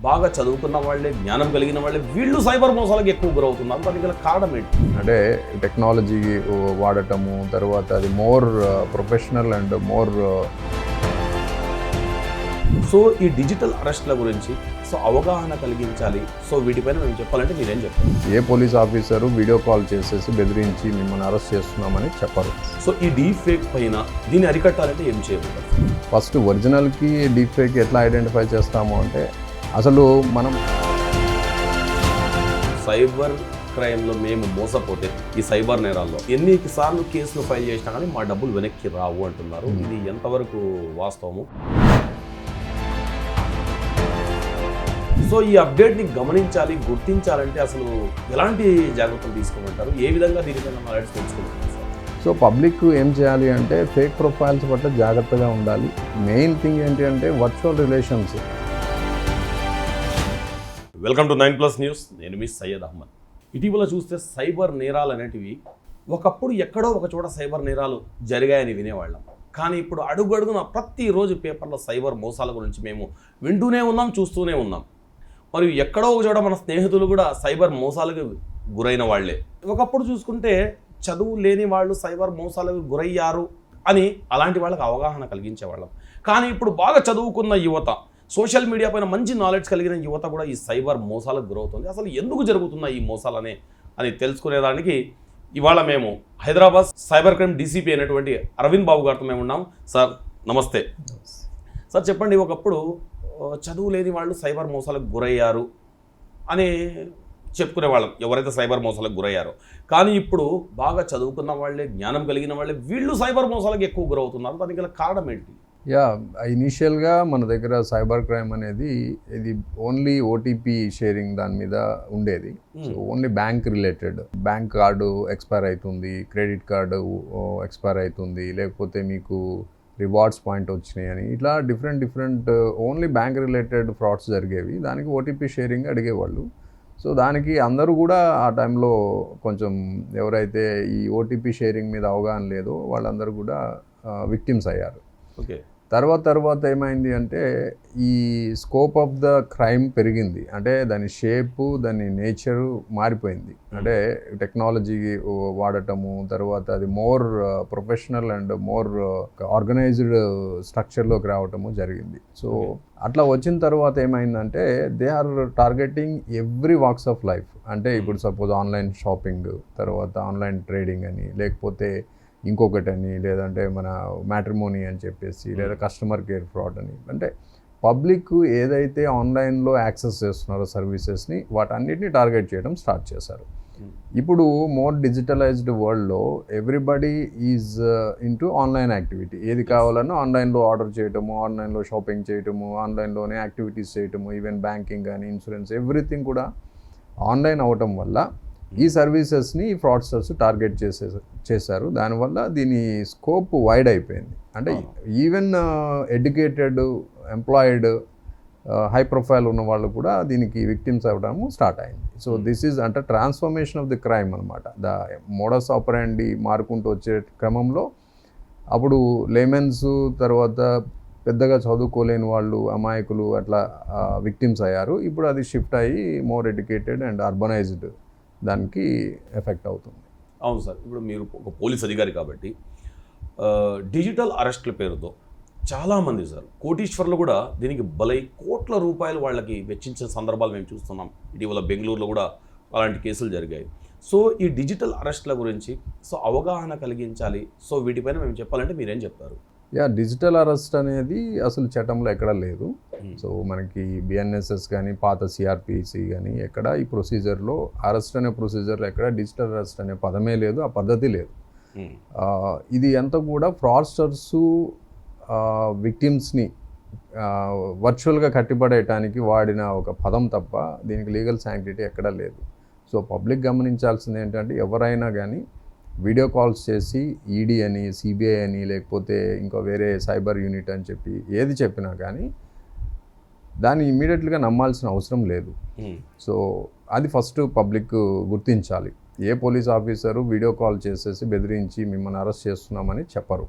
బాగా చదువుకున్న వాళ్ళే, జ్ఞానం కలిగిన వాళ్ళే వీళ్ళు సైబర్ మోసాలకు ఎక్కువ గురవుతున్నారు. దానికి గల కారణం ఏంటి? అంటే టెక్నాలజీ వాడటము, తర్వాత అది more professional and more. So ఈ డిజిటల్ అరెస్ట్ల గురించి అవగాహన కలిగించాలి. సో వీటిపైన మేము చెప్పాలంటే మీరేం చెప్తారు? ఏ పోలీస్ ఆఫీసరు వీడియో కాల్ చేసేసి బెదిరించి మిమ్మల్ని అరెస్ట్ చేస్తున్నామని చెప్పరు. సో ఈ డీప్ ఫేక్ పైన దీన్ని అరికట్టాలంటే ఏం చేయబోతారు? ఫస్ట్ ఒరిజినల్కి డీప్ ఫేక్ ఎట్లా ఐడెంటిఫై చేస్తాము అంటే, అసలు మనం సైబర్ క్రైమ్లో మేము మోసపోతే ఈ సైబర్ నేరాల్లో ఎన్ని సార్లు కేసులు ఫైల్ చేసినా కానీ మా డబ్బులు వెనక్కి రావు అంటున్నారు. ఇది ఎంతవరకు వాస్తవము? సో ఈ అప్డేట్ని గమనించాలి, గుర్తించాలంటే అసలు ఎలాంటి జాగ్రత్తలు తీసుకోమంటారు? ఏ విధంగా దీనిపైన నాలెడ్జ్ తెలుసుకుంటారు సార్? సో పబ్లిక్ ఏం చేయాలి అంటే, ఫేక్ ప్రొఫైల్స్ పట్ల జాగ్రత్తగా ఉండాలి. మెయిన్ థింగ్ ఏంటి అంటే virtual relations. Welcome to 9+ news. నేను మీ సయ్యద్ అహ్మద్. ఇటీవల చూస్తే సైబర్ నేరాలు అనేటివి ఒకప్పుడు ఎక్కడో ఒక చోట సైబర్ నేరాలు జరిగాయని వినేవాళ్ళం. కానీ ఇప్పుడు అడుగడుగున ప్రతిరోజు పేపర్లో సైబర్ మోసాల గురించి మేము వింటూనే ఉన్నాం, చూస్తూనే ఉన్నాం. మరియు ఎక్కడో ఒక చోట మన స్నేహితులు కూడా సైబర్ మోసాలకు గురైన వాళ్ళే. ఒకప్పుడు చూసుకుంటే చదువు లేని వాళ్ళు సైబర్ మోసాలకు గురయ్యారు అని అలాంటి వాళ్ళకి అవగాహన కలిగించేవాళ్ళం. కానీ ఇప్పుడు బాగా చదువుకున్న యువత, సోషల్ మీడియా పైన మంచి నాలెడ్జ్ కలిగిన యువత కూడా ఈ సైబర్ మోసాలకు గురవుతుంది. అసలు ఎందుకు జరుగుతున్నాయి ఈ మోసాలని అని తెలుసుకునేదానికి ఇవాళ మేము హైదరాబాద్ సైబర్ క్రైమ్ డీసీపీ అయినటువంటి అరవింద్ బాబు గారితో మేము ఉన్నాం. సార్ నమస్తే. సార్ చెప్పండి, ఒకప్పుడు చదువు లేని వాళ్ళు సైబర్ మోసాలకు గురయ్యారు అని చెప్పుకునేవాళ్ళం, ఎవరైతే సైబర్ మోసాలకు గురయ్యారో. కానీ ఇప్పుడు బాగా చదువుకున్న వాళ్ళే, జ్ఞానం కలిగిన వాళ్ళే వీళ్ళు సైబర్ మోసాలకు ఎక్కువ గురవుతున్నారు. దానికి గల కారణం ఏంటి? ఇనీషియల్గా మన దగ్గర సైబర్ క్రైమ్ అనేది ఇది ఓన్లీ ఓటీపీ షేరింగ్ దాని మీద ఉండేది. So only bank related, bank card expire అవుతుంది, క్రెడిట్ కార్డు ఎక్స్పైర్ అవుతుంది, లేకపోతే మీకు రివార్డ్స్ పాయింట్ వచ్చినాయి అని, ఇట్లా different only bank related frauds జరిగేవి. దానికి ఓటీపీ షేరింగ్ అడిగేవాళ్ళు. సో దానికి అందరూ కూడా ఆ టైంలో కొంచెం ఎవరైతే ఈ ఓటీపీ షేరింగ్ మీద అవగాహన లేదో వాళ్ళందరూ కూడా విక్టిమ్స్ అయ్యారు. ఓకే. తర్వాత ఏమైంది అంటే, ఈ స్కోప్ ఆఫ్ ద క్రైమ్ పెరిగింది. అంటే దాని షేపు, దాని నేచరు మారిపోయింది. అంటే టెక్నాలజీ వాడటము, తర్వాత అది more professional and more organized స్ట్రక్చర్లోకి రావటము జరిగింది. సో అట్లా వచ్చిన తర్వాత ఏమైందంటే, they are targeting every walks of life. అంటే ఇప్పుడు సపోజ్ ఆన్లైన్ షాపింగ్, తర్వాత ఆన్లైన్ ట్రేడింగ్ అని, లేకపోతే ఇంకొకటని, లేదంటే మన మ్యాట్రిమోనీ అని చెప్పేసి, లేదా కస్టమర్ కేర్ ఫ్రాడ్ అని. అంటే పబ్లిక్ ఏదైతే ఆన్లైన్లో యాక్సెస్ చేస్తున్నారో సర్వీసెస్ని, వాటన్నిటిని టార్గెట్ చేయడం స్టార్ట్ చేశారు. ఇప్పుడు మోర్ డిజిటలైజ్డ్ వరల్డ్లో everybody is into online activity. ఏది కావాలన్నా ఆన్లైన్లో ఆర్డర్ చేయటము, ఆన్లైన్లో షాపింగ్ చేయటము, ఆన్లైన్లోనే యాక్టివిటీస్ చేయటము, ఈవెన్ బ్యాంకింగ్ కానీ, ఇన్సూరెన్స్, ఎవ్రీథింగ్ కూడా ఆన్లైన్ అవ్వటం వల్ల ఈ సర్వీసెస్ని ఫ్రాడ్స్టర్స్ టార్గెట్ చేశారు. దానివల్ల దీని స్కోప్ వైడ్ అయిపోయింది. అంటే even educated, employed, high profile ఉన్న వాళ్ళు కూడా దీనికి విక్టిమ్స్ అవ్వడము స్టార్ట్ అయింది. సో దిస్ ఈజ్ అంటే ట్రాన్స్ఫర్మేషన్ ఆఫ్ ది క్రైమ్ అనమాట. ద మోడస్ ఆపరాండి మారుకుంటూ వచ్చే క్రమంలో అప్పుడు లేమెన్స్, తర్వాత పెద్దగా చదువుకోలేని వాళ్ళు, అమాయకులు అట్లా విక్టిమ్స్ అయ్యారు. ఇప్పుడు అది షిఫ్ట్ అయ్యి మోర్ ఎడ్యుకేటెడ్ అండ్ అర్బనైజ్డ్ దానికి ఎఫెక్ట్ అవుతుంది. అవును సార్. ఇప్పుడు మీరు ఒక పోలీస్ అధికారి కాబట్టి డిజిటల్ అరెస్ట్ల పేరుతో చాలామంది సార్ కోటీశ్వర్లు కూడా దీనికి బలై కోట్ల రూపాయలు వాళ్ళకి వెచ్చించిన సందర్భాలు మేము చూస్తున్నాం. ఇటీవల బెంగళూరులో కూడా అలాంటి కేసులు జరిగాయి. సో ఈ డిజిటల్ అరెస్ట్ల గురించి అవగాహన కలిగించాలి. సో వీటిపైన మేము చెప్పాలంటే మీరేం చెప్తారు? డిజిటల్ అరెస్ట్ అనేది అసలు చట్టంలో ఎక్కడ లేదు. సో మనకి బిఎన్ఎస్ఎస్ కానీ, పాత సిఆర్పిసి కానీ ఎక్కడ ఈ ప్రొసీజర్లో అరెస్ట్ అనే ప్రొసీజర్లో ఎక్కడ డిజిటల్ అరెస్ట్ అనే పదమే లేదు, ఆ పద్ధతి లేదు. ఇది అంతా కూడా ఫ్రాడ్స్టర్స్ విక్టిమ్స్ని వర్చువల్గా కట్టిపడేయటానికి వాడిన ఒక పదం తప్ప దీనికి లీగల్ శాంక్టిటీ ఎక్కడా లేదు. సో పబ్లిక్ గమనించాల్సింది ఏంటంటే, ఎవరైనా కానీ వీడియో కాల్స్ చేసి ఈడీ అని, సిబిఐ అని, లేకపోతే ఇంకా వేరే సైబర్ యూనిట్ అని చెప్పి ఏది చెప్పినా కానీ దాన్ని ఇమ్మీడియట్గా నమ్మాల్సిన అవసరం లేదు. సో అది ఫస్ట్ పబ్లిక్ గుర్తించాలి. ఏ పోలీస్ ఆఫీసరు వీడియో కాల్ చేసేసి బెదిరించి మిమ్మల్ని అరెస్ట్ చేస్తున్నామని చెప్పరు.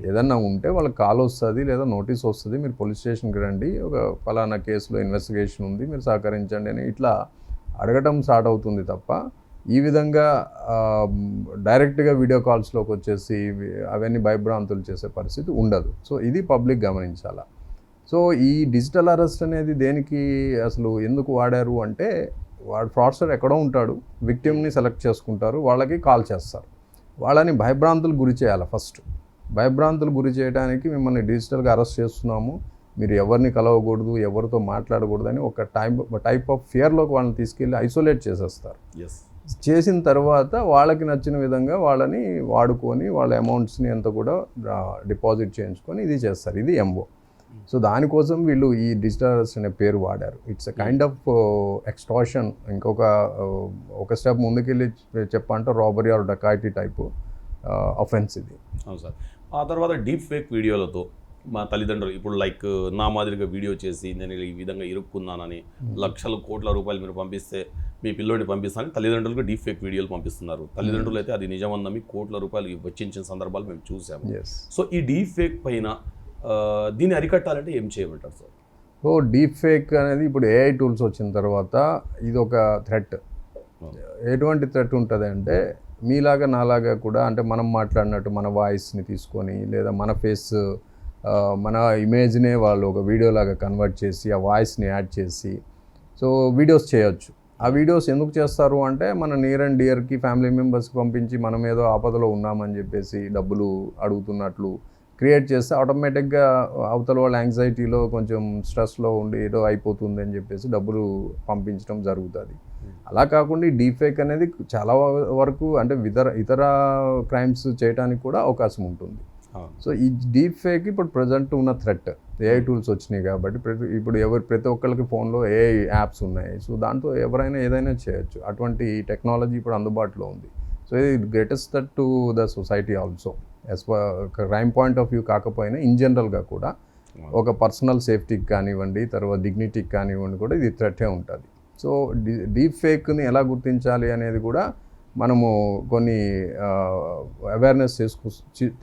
ఏదన్నా ఉంటే వాళ్ళకి కాల్ వస్తుంది లేదా నోటీస్ వస్తుంది, మీరు పోలీస్ స్టేషన్కి రండి, ఒక ఫలానా కేసులో ఇన్వెస్టిగేషన్ ఉంది, మీరు సహకరించండి అని ఇట్లా అడగటం స్టార్ట్ అవుతుంది తప్ప ఈ విధంగా డైరెక్ట్గా వీడియో కాల్స్లోకి వచ్చేసి అవన్నీ భయభ్రాంతులు చేసే పరిస్థితి ఉండదు. సో ఇది పబ్లిక్ గమనించాలా. సో ఈ డిజిటల్ అరెస్ట్ అనేది దేనికి అసలు ఎందుకు వాడారు అంటే, వాడు ఫ్రాడ్స్టర్ ఎక్కడో ఉంటాడు, విక్టిమ్ని సెలెక్ట్ చేసుకుంటారు, వాళ్ళకి కాల్ చేస్తారు, వాళ్ళని భయభ్రాంతులు గురి చేయాలి. ఫస్ట్ భయభ్రాంతులు గురి చేయడానికి మిమ్మల్ని డిజిటల్గా అరెస్ట్ చేస్తున్నాము, మీరు ఎవరిని కలవకూడదు, ఎవరితో మాట్లాడకూడదు అని ఒక టైప్ ఆఫ్ ఫియర్లోకి వాళ్ళని తీసుకెళ్ళి ఐసోలేట్ చేసేస్తారు. చేసిన తర్వాత వాళ్ళకి నచ్చిన విధంగా వాళ్ళని వాడుకొని వాళ్ళ అమౌంట్స్ని అంతా కూడా డిపాజిట్ చేయించుకొని ఇది చేస్తారు. ఇది ఎంఓ. సో దానికోసం వీళ్ళు ఈ డిజిటల్ అరెస్ట్ అనే పేరు వాడారు. It's a kind of extortion. ఒక స్టెప్ ముందుకెళ్ళి చెప్పంటే robbery or dacoity type offence ఇది. అవును సార్. ఆ తర్వాత డీప్ ఫేక్ వీడియోలతో మా తల్లిదండ్రులు ఇప్పుడు లైక్ నా మాదిరిగా వీడియో చేసి నేను ఈ విధంగా ఇరుక్కున్నానని లక్షల కోట్ల రూపాయలు మీరు పంపిస్తే మీ పిల్లోడిని పంపిస్తానని తల్లిదండ్రులకు డీప్ ఫేక్ వీడియోలు పంపిస్తున్నారు. తల్లిదండ్రులు అయితే అది నిజమన్నమి కోట్ల రూపాయలు వెచ్చించిన సందర్భాలు మేము చూసాము. సో ఈ డీప్ ఫేక్ పైన దీన్ని అరికట్టాలంటే ఏం చేయమంటారు సార్? సో డీప్ ఫేక్ అనేది ఇప్పుడు ఏఐ టూల్స్ వచ్చిన తర్వాత ఇది ఒక థ్రెట్. ఎటువంటి థ్రెట్ ఉంటుంది అంటే, మీలాగా నాలాగా కూడా అంటే మనం మాట్లాడినట్టు మన వాయిస్ని తీసుకొని లేదా మన ఫేస్ మన ఇమేజ్నే వాళ్ళు ఒక వీడియోలాగా కన్వర్ట్ చేసి ఆ వాయిస్ని యాడ్ చేసి సో వీడియోస్ చేయొచ్చు. ఆ వీడియోస్ ఎందుకు చేస్తారు అంటే, మన నియర్ అండ్ డియర్కి ఫ్యామిలీ మెంబర్స్కి పంపించి మనం ఏదో ఆపదలో ఉన్నామని చెప్పేసి డబ్బులు అడుగుతున్నట్లు క్రియేట్ చేస్తే ఆటోమేటిక్గా అవతల వాళ్ళ యాంగ్జైటీలో కొంచెం స్ట్రెస్లో ఉండి ఏదో అయిపోతుంది అని చెప్పేసి డబ్బులు పంపించడం జరుగుతుంది. అలా కాకుండా ఈ డీప్ ఫేక్ అనేది చాలా వరకు అంటే ఇతర క్రైమ్స్ చేయడానికి కూడా అవకాశం ఉంటుంది. సో ఈ డీప్ ఫేక్ ఇప్పుడు ప్రజెంట్ ఉన్న థ్రెట్. ఏఐ టూల్స్ వచ్చినాయి కాబట్టి ఇప్పుడు ప్రతి ఒక్కరికి ఫోన్లో ఏఐ యాప్స్ ఉన్నాయి. సో దాంతో ఎవరైనా ఏదైనా చేయొచ్చు. అటువంటి టెక్నాలజీ ఇప్పుడు అందుబాటులో ఉంది. సో ఇది greatest threat to the society also. Crime point of view కాకపోయినా ఇన్ జనరల్గా కూడా ఒక పర్సనల్ సేఫ్టీకి కానివ్వండి, తర్వాత డిగ్నిటీకి కానివ్వండి కూడా ఇది థ్రెటే ఉంటుంది. సో డీప్ ఫేక్ని ఎలా గుర్తించాలి అనేది కూడా మనము కొన్ని అవేర్నెస్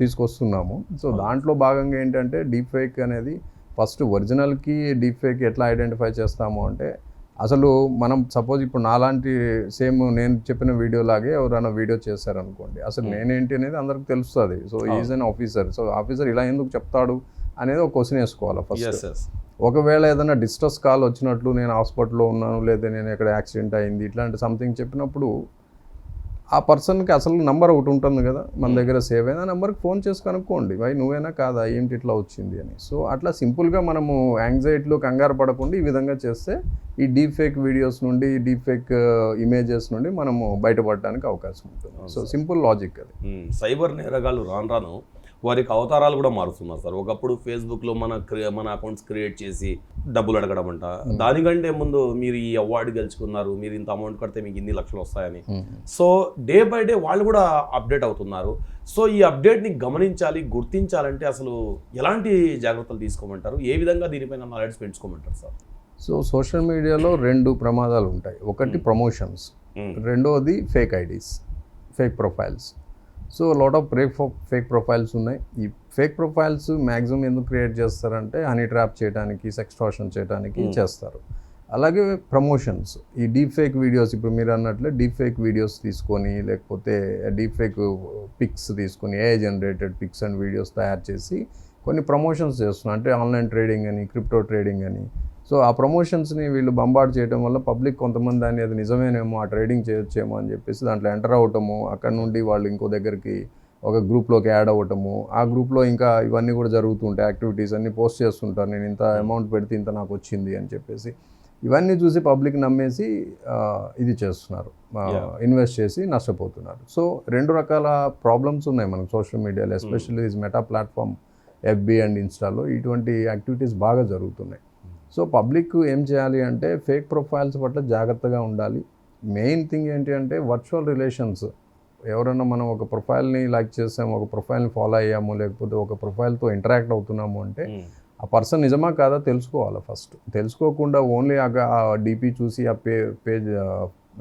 తీసుకొస్తున్నాము. సో దాంట్లో భాగంగా ఏంటంటే, డీప్ ఫేక్ అనేది ఫస్ట్ ఒరిజినల్కి డీప్ ఫేక్ ఎట్లా ఐడెంటిఫై చేస్తాము అంటే, అసలు మనం సపోజ్ ఇప్పుడు నాలాంటి సేమ్ నేను చెప్పిన వీడియో లాగే ఎవరైనా వీడియో చేశారనుకోండి, అసలు నేనేంటి అనేది అందరికి తెలుస్తుంది. So is an officer. So officer ఇలా ఎందుకు చెప్తాడు అనేది ఒక క్వశ్చన్ వేసుకోవాలి ఫస్ట్. ఒకవేళ ఏదైనా డిస్ట్రెస్ కాల్ వచ్చినట్లు, నేను హాస్పిటల్లో ఉన్నాను లేదా నేను ఎక్కడ యాక్సిడెంట్ అయింది ఇట్లాంటి సంథింగ్ చెప్పినప్పుడు ఆ పర్సన్కి అసలు నెంబర్ ఒకటి ఉంటుంది కదా మన దగ్గర సేవ్ అయిన నెంబర్కి ఫోన్ చేసి కనుక్కోండి, వై నువ్వేనా కాదా, ఏంటి ఇట్లా వచ్చింది అని. సో అట్లా సింపుల్గా మనము యాంగ్జైటీలో కంగారు పడకుండా ఈ విధంగా చేస్తే ఈ డీప్ ఫేక్ వీడియోస్ నుండి, డీప్ ఫేక్ ఇమేజెస్ నుండి మనము బయటపడడానికి అవకాశం ఉంటుంది. సో సింపుల్ లాజిక్ అది. సైబర్ నేరగాళ్ళు రాను వారికి అవతారాలు కూడా మారుతున్నారు సార్. ఒకప్పుడు ఫేస్బుక్లో మన అకౌంట్స్ క్రియేట్ చేసి డబ్బులు అడగడం అంట, దానికంటే ముందు మీరు ఈ అవార్డు గెలుచుకున్నారు, మీరు ఇంత అమౌంట్ కడితే మీకు ఇన్ని లక్షలు వస్తాయని. సో డే బై డే వాళ్ళు కూడా అప్డేట్ అవుతున్నారు. సో ఈ అప్డేట్ని గమనించాలి, గుర్తించాలంటే అసలు ఎలాంటి జాగ్రత్తలు తీసుకోమంటారు, ఏ విధంగా దీనిపైన నాలెడ్జ్ పెంచుకోమంటారు సార్? సో సోషల్ మీడియాలో రెండు ప్రమాదాలు ఉంటాయి. ఒకటి ప్రమోషన్స్, రెండోది fake IDs, fake profiles. So lot of fake profiles ఉన్నాయి. ఈ ఫేక్ ప్రొఫైల్స్ మ్యాక్సిమం ఎందుకు క్రియేట్ చేస్తారంటే హనీ ట్రాప్ చేయడానికి, సెక్స్టార్షన్ చేయడానికి చేస్తారు. అలాగే ప్రమోషన్స్, ఈ డీప్ ఫేక్ వీడియోస్, ఇప్పుడు మీరు అన్నట్లే డీప్ ఫేక్ వీడియోస్ తీసుకొని లేకపోతే డీప్ ఫేక్ పిక్స్ తీసుకొని AI generated pics and videos తయారు చేసి కొన్ని ప్రమోషన్స్ చేస్తున్నారు. అంటే ఆన్లైన్ ట్రేడింగ్ అని, క్రిప్టో ట్రేడింగ్ అని. సో ఆ ప్రమోషన్స్ని వీళ్ళు బంబార్డ్ చేయడం వల్ల పబ్లిక్ కొంతమంది దాన్ని అది నిజమేనేమో, ఆ ట్రేడింగ్ చేయొచ్చేమో అని చెప్పేసి దాంట్లో ఎంటర్ అవ్వటము, అక్కడ నుండి వాళ్ళు ఇంకో దగ్గరికి ఒక గ్రూప్లోకి యాడ్ అవ్వటము, ఆ గ్రూప్లో ఇంకా ఇవన్నీ కూడా జరుగుతుంటాయి, యాక్టివిటీస్ అన్నీ పోస్ట్ చేస్తుంటారు, నేను ఇంత అమౌంట్ పెడితే ఇంత నాకు వచ్చింది అని చెప్పేసి. ఇవన్నీ చూసి పబ్లిక్ నమ్మేసి ఇది చేస్తున్నారు, ఇన్వెస్ట్ చేసి నష్టపోతున్నారు. సో రెండు రకాల ప్రాబ్లమ్స్ ఉన్నాయి మనకు సోషల్ మీడియాలో, especially this meta platform FB and ఇన్స్టాలో ఇటువంటి యాక్టివిటీస్ బాగా జరుగుతున్నాయి. సో పబ్లిక్ ఏం చేయాలి అంటే ఫేక్ ప్రొఫైల్స్ పట్ల జాగ్రత్తగా ఉండాలి. మెయిన్ థింగ్ ఏంటి అంటే వర్చువల్ రిలేషన్స్. ఎవరైనా మనం ఒక ప్రొఫైల్ని లైక్ చేసాము, ఒక ప్రొఫైల్ని ఫాలో అయ్యాము, లేకపోతే ఒక ప్రొఫైల్తో ఇంటరాక్ట్ అవుతున్నాము అంటే ఆ పర్సన్ నిజమా కాదా తెలుసుకోవాలి ఫస్ట్. తెలుసుకోకుండా ఓన్లీ ఆ డీపీ చూసి ఆ పేజ్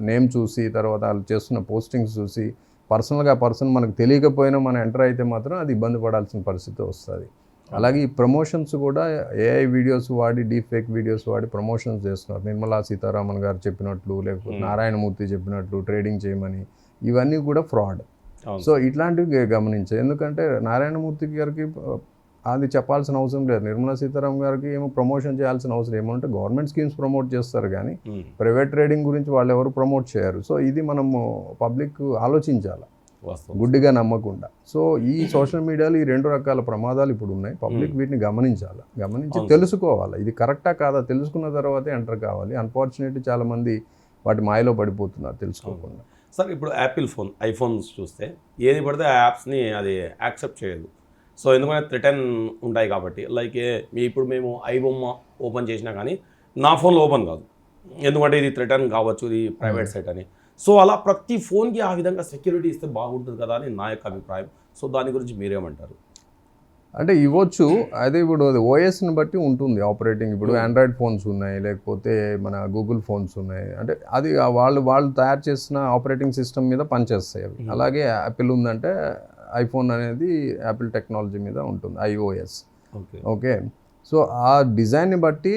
నేమ్ చూసి తర్వాత వాళ్ళు చేస్తున్న పోస్టింగ్స్ చూసి పర్సనల్గా పర్సన్ మనకు తెలియకపోయినా మనం ఎంటర్ అయితే మాత్రం అది ఇబ్బంది పడాల్సిన పరిస్థితి వస్తుంది. అలాగే ఈ ప్రమోషన్స్ కూడా ఏఐ వీడియోస్ వాడి డీప్ ఫేక్ వీడియోస్ వాడి ప్రమోషన్స్ చేస్తున్నారు. నిర్మలా సీతారామన్ గారు చెప్పినట్లు, లేకపోతే నారాయణమూర్తి చెప్పినట్లు ట్రేడింగ్ చేయమని, ఇవన్నీ కూడా ఫ్రాడ్. సో ఇట్లాంటివి గమనించాయి. ఎందుకంటే నారాయణమూర్తి గారికి అది చెప్పాల్సిన అవసరం లేదు, నిర్మలా సీతారామన్ గారికి ఏమో ప్రమోషన్ చేయాల్సిన అవసరం ఏమంటే గవర్నమెంట్ స్కీమ్స్ ప్రమోట్ చేస్తారు కానీ ప్రైవేట్ ట్రేడింగ్ గురించి వాళ్ళు ఎవరు ప్రమోట్ చేయరు. సో ఇది మనము పబ్లిక్ ఆలోచించాలి, గుడ్డిగా నమ్మకుండా. సో ఈ సోషల్ మీడియాలో ఈ 2 రకాల ప్రమాదాలు ఇప్పుడు ఉన్నాయి. పబ్లిక్ వీటిని గమనించి తెలుసుకోవాలి, ఇది కరెక్టా కాదా తెలుసుకున్న తర్వాతే ఎంటర్ కావాలి. అన్ఫార్చునేట్లీ చాలామంది వాటి మాయలో పడిపోతున్నారు తెలుసుకోకుండా. సార్ ఇప్పుడు యాపిల్ ఫోన్, ఐఫోన్స్ చూస్తే ఏది పడితే ఆ యాప్స్ని అది యాక్సెప్ట్ చేయదు. సో ఎందుకంటే రిటర్న్ ఉంటాయి కాబట్టి, లైక్ ఇప్పుడు మేము ఐబొమ్మ ఓపెన్ చేసినా కానీ నా ఫోన్లో ఓపెన్ కాదు, ఎందుకంటే ఇది రిటర్న్ కావచ్చు, ఇది ప్రైవేట్ సైట్ అని. సో అలా ప్రతి ఫోన్కి ఆ విధంగా సెక్యూరిటీ ఇస్తే బాగుంటుంది కదా అని నా యొక్క అభిప్రాయం. సో దాని గురించి మీరేమంటారు? అంటే ఇవ్వచ్చు, అయితే ఇప్పుడు అది ఓఎస్ని బట్టి ఉంటుంది ఆపరేటింగ్. ఇప్పుడు ఆండ్రాయిడ్ ఫోన్స్ ఉన్నాయి, లేకపోతే మన గూగుల్ ఫోన్స్ ఉన్నాయి, అంటే అది వాళ్ళు తయారు చేసిన ఆపరేటింగ్ సిస్టమ్ మీద పనిచేస్తాయి అవి. అలాగే యాపిల్ ఉందంటే ఐఫోన్ అనేది యాపిల్ టెక్నాలజీ మీద ఉంటుంది, ఐఓఎస్. ఓకే, సో ఆ డిజైన్ని బట్టి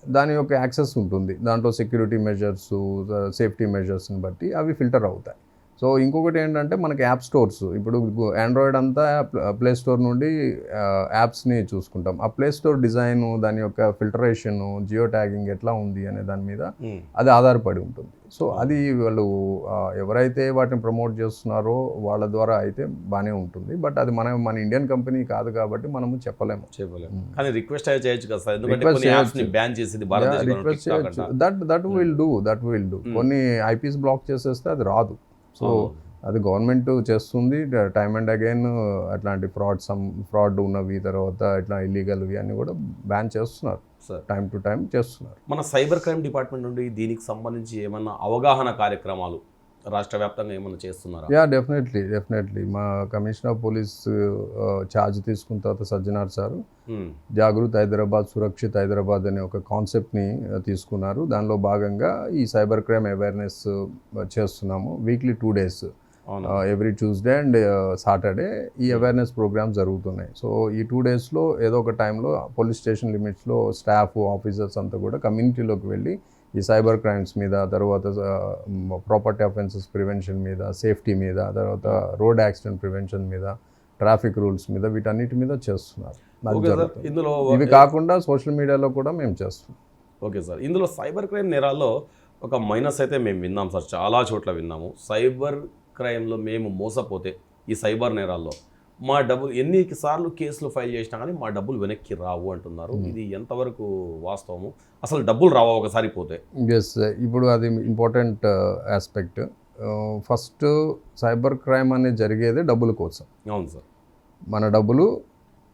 దాని యొక్క యాక్సెస్ ఉంటుంది, దాంట్లో సెక్యూరిటీ మెజర్స్, సేఫ్టీ మెజర్స్ని బట్టి అవి ఫిల్టర్ అవుతాయి. సో ఇంకొకటి ఏంటంటే మనకి యాప్ స్టోర్స్, ఇప్పుడు ఆండ్రాయిడ్ అంతా ప్లే స్టోర్ నుండి యాప్స్ని చూసుకుంటాం. ఆ ప్లే స్టోర్ డిజైన్, దాని యొక్క ఫిల్టరేషన్, జియో ట్యాగింగ్ ఎట్లా ఉంది అనే దాని మీద అది ఆధారపడి ఉంటుంది. సో అది వాళ్ళు ఎవరైతే వాటిని ప్రమోట్ చేస్తున్నారో వాళ్ళ ద్వారా అయితే బాగానే ఉంటుంది. బట్ అది మన ఇండియన్ కంపెనీ కాదు కాబట్టి మనము చెప్పలేము. కానీ రిక్వెస్ట్ చేయొచ్చు కదా సార్, ఎందుకంటే కొన్ని యాప్స్ని బ్యాన్ చేసేది భారతదేశం. That will do. కొన్ని ఐపీస్ బ్లాక్ చేసేస్తే అది రాదు. సో అది గవర్నమెంట్ చేస్తుంది టైమ్ అండ్ అగైన్. అట్లాంటి ఫ్రాడ్ ఉన్నవి, తర్వాత ఇట్లా ఇల్లీగల్వి అన్నీ కూడా బ్యాన్ చేస్తున్నారు, టైం టు టైం చేస్తున్నారు. మన సైబర్ క్రైమ్ డిపార్ట్మెంట్ నుండి దీనికి సంబంధించి ఏమన్నా అవగాహన కార్యక్రమాలు రాష్ట్ర వ్యాప్తంగా ఏమన్నా చేస్తున్నారా? యా, డెఫినెట్లీ మా కమిషనర్ ఆఫ్ పోలీస్ ఛార్జ్ తీసుకున్న తర్వాత సజ్జనార్ సార్ జాగృత్ హైదరాబాద్, సురక్షిత్ హైదరాబాద్ అనే ఒక కాన్సెప్ట్ని తీసుకున్నారు. దానిలో భాగంగా ఈ సైబర్ క్రైమ్ అవేర్నెస్ చేస్తున్నాము. Weekly 2 days, every Tuesday and Saturday ఈ అవేర్నెస్ ప్రోగ్రామ్స్ జరుగుతున్నాయి. సో ఈ 2 daysలో ఏదో ఒక టైంలో పోలీస్ స్టేషన్ లిమిట్స్లో స్టాఫ్, ఆఫీసర్స్ అంతా కూడా కమ్యూనిటీలోకి వెళ్ళి ఈ సైబర్ క్రైమ్స్ మీద, తర్వాత ప్రాపర్టీ అఫెన్సెస్ ప్రివెన్షన్ మీద, సేఫ్టీ మీద, తర్వాత రోడ్ యాక్సిడెంట్ ప్రివెన్షన్ మీద, ట్రాఫిక్ రూల్స్ మీద, వీటన్నిటి మీద చేస్తున్నారు. ఇందులో ఇవి కాకుండా సోషల్ మీడియాలో కూడా మేము చేస్తున్నాం. ఓకే సార్, ఇందులో సైబర్ క్రైమ్ నేరాల్లో ఒక మైనస్ అయితే మేము విన్నాం సార్, చాలా చోట్ల విన్నాము. సైబర్ క్రైమ్లో మేము మోసపోతే ఈ సైబర్ నేరాల్లో మా డబ్బులు ఎన్నిసార్లు కేసులు ఫైల్ చేసినా కానీ మా డబ్బులు వెనక్కి రావు అంటున్నారు. ఇది ఎంతవరకు వాస్తవము? అసలు డబ్బులు రావా ఒకసారి పోతే? ఎస్, ఇప్పుడు అది important aspect. First cyber crime అనేది జరిగేదే డబ్బుల కోసం. అవును సార్, మన డబ్బులు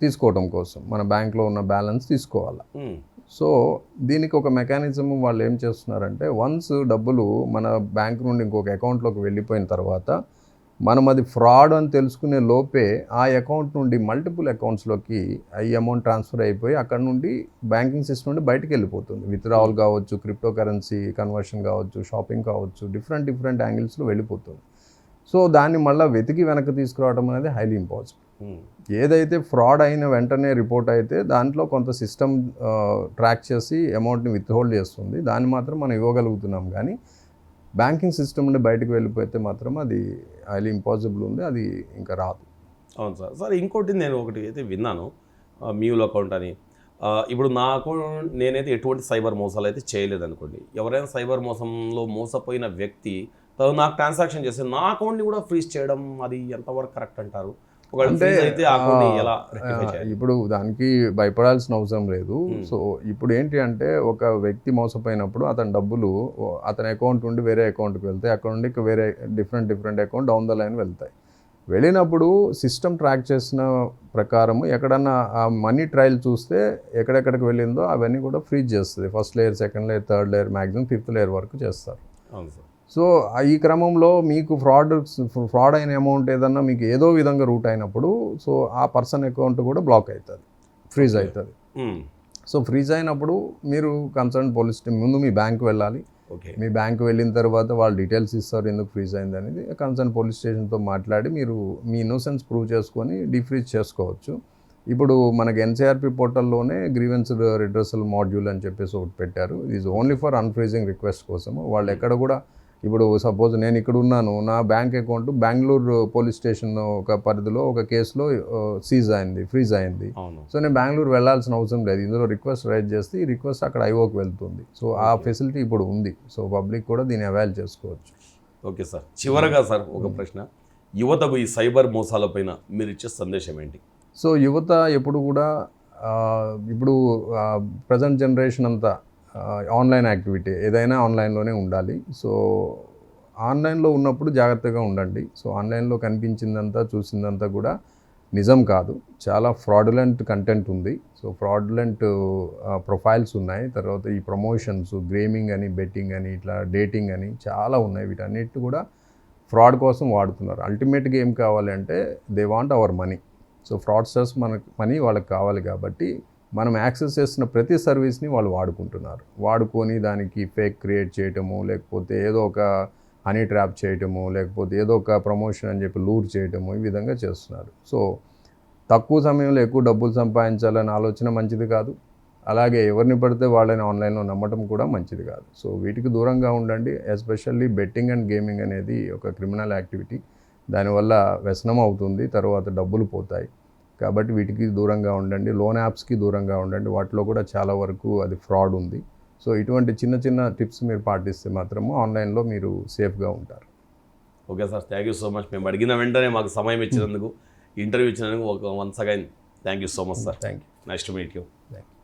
తీసుకోవడం కోసం, మన బ్యాంక్లో ఉన్న బ్యాలెన్స్ తీసుకోవాలి. సో దీనికి ఒక మెకానిజం వాళ్ళు ఏం చేస్తున్నారంటే, వన్స్ డబ్బులు మన బ్యాంక్ నుండి ఇంకొక అకౌంట్లోకి వెళ్ళిపోయిన తర్వాత మనం అది ఫ్రాడ్ అని తెలుసుకునే లోపే ఆ అకౌంట్ నుండి మల్టిపుల్ అకౌంట్స్లోకి ఈ అమౌంట్ ట్రాన్స్ఫర్ అయిపోయి అక్కడ నుండి బ్యాంకింగ్ సిస్టమ్ నుండి బయటకు వెళ్ళిపోతుంది. విత్డ్రావల్ కావచ్చు, క్రిప్టో కరెన్సీ కన్వర్షన్ కావచ్చు, షాపింగ్ కావచ్చు, డిఫరెంట్ యాంగిల్స్లో వెళ్ళిపోతుంది. సో దాన్ని మళ్ళీ వెతికి వెనక్కి తీసుకురావడం అనేది హైలీ ఇంపాసిబుల్. ఏదైతే ఫ్రాడ్ అయిన వెంటనే రిపోర్ట్ అయితే దాంట్లో కొంత సిస్టమ్ ట్రాక్ చేసి అమౌంట్ని విత్హోల్డ్ చేస్తుంది, దాన్ని మాత్రం మనం ఇవ్వగలుగుతున్నాం. కానీ బ్యాంకింగ్ సిస్టమ్ నుండి బయటకు వెళ్ళిపోతే మాత్రం అది హైలీ ఇంపాసిబుల్ ఉంది, అది ఇంకా రాదు. అవును సార్. సార్ ఇంకోటి నేను ఒకటి అయితే విన్నాను, మ్యూల్ అకౌంట్ అని. ఇప్పుడు నా అకౌంట్ నేనైతే ఎటువంటి సైబర్ మోసాలు అయితే చేయలేదు అనుకోండి. ఎవరైనా సైబర్ మోసంలో మోసపోయిన వ్యక్తి నాకు ట్రాన్సాక్షన్ చేస్తే నా అకౌంట్ని కూడా ఫ్రీజ్ చేయడం అది ఎంతవరకు కరెక్ట్ అంటారు? అంటే ఇప్పుడు దానికి భయపడాల్సిన అవసరం లేదు. సో ఇప్పుడు ఏంటి అంటే, ఒక వ్యక్తి మోసపోయినప్పుడు అతని డబ్బులు అతని అకౌంట్ నుండి వేరే అకౌంట్కి వెళ్తాయి, అక్కడ నుండి వేరే different account down the line వెళ్తాయి. వెళ్ళినప్పుడు సిస్టమ్ ట్రాక్ చేసిన ప్రకారం ఎక్కడన్నా ఆ మనీ ట్రయల్ చూస్తే ఎక్కడెక్కడికి వెళ్ళిందో అవన్నీ కూడా ఫ్రీజ్ చేస్తుంది. First layer, second layer, third layer, maximum 5th layer వరకు చేస్తారు. అవును సార్. సో ఈ క్రమంలో మీకు ఫ్రాడ్ అయిన అమౌంట్ ఏదన్నా మీకు ఏదో విధంగా రూట్ అయినప్పుడు, సో ఆ పర్సన్ అకౌంట్ కూడా బ్లాక్ అవుతుంది, ఫ్రీజ్ అవుతుంది. సో ఫ్రీజ్ అయినప్పుడు మీరు కన్సర్న్ పోలీస్ ముందు మీ బ్యాంక్ వెళ్ళాలి, ఓకే. మీ బ్యాంక్ వెళ్ళిన తర్వాత వాళ్ళు డీటెయిల్స్ ఇస్తారు ఎందుకు ఫ్రీజ్ అయింది అనేది. కన్సర్న్ పోలీస్ స్టేషన్తో మాట్లాడి మీరు మీ ఇన్నోసెన్స్ ప్రూవ్ చేసుకొని డీఫ్రీజ్ చేసుకోవచ్చు. ఇప్పుడు మనకి ఎన్సీఆర్పి పోర్టల్లోనే గ్రీవెన్స్ రిడ్రెసల్ మాడ్యూల్ అని చెప్పేసి ఒకటి పెట్టారు. ఇది ఈజ్ ఓన్లీ ఫర్ అన్ఫ్రీజింగ్ రిక్వెస్ట్ కోసము. వాళ్ళు ఎక్కడ కూడా ఇప్పుడు సపోజ్ నేను ఇక్కడ ఉన్నాను, నా bank account Bengaluru police station ఒక పరిధిలో ఒక కేసులో ఫ్రీజ్ అయింది. అవును. సో నేను బెంగళూరు వెళ్ళాల్సిన అవసరం లేదు. ఇందులో రిక్వెస్ట్ రైజ్ చేస్తే ఈ రిక్వెస్ట్ అక్కడ ఐఓకి వెళ్తుంది. సో ఆ ఫెసిలిటీ ఇప్పుడు ఉంది. సో పబ్లిక్ కూడా దీన్ని అవైల్ చేసుకోవచ్చు. ఓకే సార్, చివరగా సార్ ఒక ప్రశ్న, యువతకు ఈ సైబర్ మోసాలపైన మీరు ఇచ్చే సందేశం ఏంటి? సో యువత ఎప్పుడు కూడా ఇప్పుడు ప్రజెంట్ జనరేషన్ అంతా ఆన్లైన్ యాక్టివిటీ ఏదైనా ఆన్లైన్లోనే ఉండాలి. సో ఆన్లైన్లో ఉన్నప్పుడు జాగ్రత్తగా ఉండండి. సో ఆన్లైన్లో కనిపించిందంతా చూసిందంతా కూడా నిజం కాదు. చాలా ఫ్రాడులెంట్ కంటెంట్ ఉంది. సో ఫ్రాడులెంట్ ప్రొఫైల్స్ ఉన్నాయి. తర్వాత ఈ ప్రమోషన్స్, గేమింగ్ అని, బెట్టింగ్ అని, ఇట్లా డేటింగ్ అని చాలా ఉన్నాయి. వీటన్నిటి కూడా ఫ్రాడ్ కోసం వాడుతున్నారు. అల్టిమేట్గా ఏం కావాలి అంటే they want our money. So fraudsters మనకు మనీ వాళ్ళకి కావాలి కాబట్టి మనం యాక్సెస్ చేస్తున్న ప్రతి సర్వీస్ని వాళ్ళు వాడుకుంటున్నారు. వాడుకొని దానికి ఫేక్ క్రియేట్ చేయటము, లేకపోతే ఏదో ఒక హనీ ట్రాప్ చేయటము, లేకపోతే ఏదో ఒక ప్రమోషన్ అని చెప్పి లూర్ చేయటము, ఈ విధంగా చేస్తున్నారు. సో తక్కువ సమయంలో ఎక్కువ డబ్బులు సంపాదించాలనే ఆలోచన మంచిది కాదు. అలాగే ఎవరిని పడితే వాళ్ళని ఆన్లైన్లో నమ్మటం కూడా మంచిది కాదు. సో వీటికి దూరంగా ఉండండి. ఎస్పెషల్లీ బెట్టింగ్ అండ్ గేమింగ్ అనేది ఒక క్రిమినల్ యాక్టివిటీ. దానివల్ల వ్యసనం అవుతుంది, తర్వాత డబ్బులు పోతాయి. కాబట్టి వీటికి దూరంగా ఉండండి. లోన్ యాప్స్కి దూరంగా ఉండండి. వాటిలో కూడా చాలా వరకు అది ఫ్రాడ్ ఉంది. సో ఇటువంటి చిన్న చిన్న టిప్స్ మీరు పాటిస్తే మాత్రము ఆన్లైన్లో మీరు సేఫ్గా ఉంటారు. Okay sir, thank you so much. మేము అడిగిన వెంటనే మాకు సమయం ఇచ్చినందుకు, ఇంటర్వ్యూ ఇచ్చినందుకు once again thank you so much sir. Thank you. Nice to meet you. Thank you.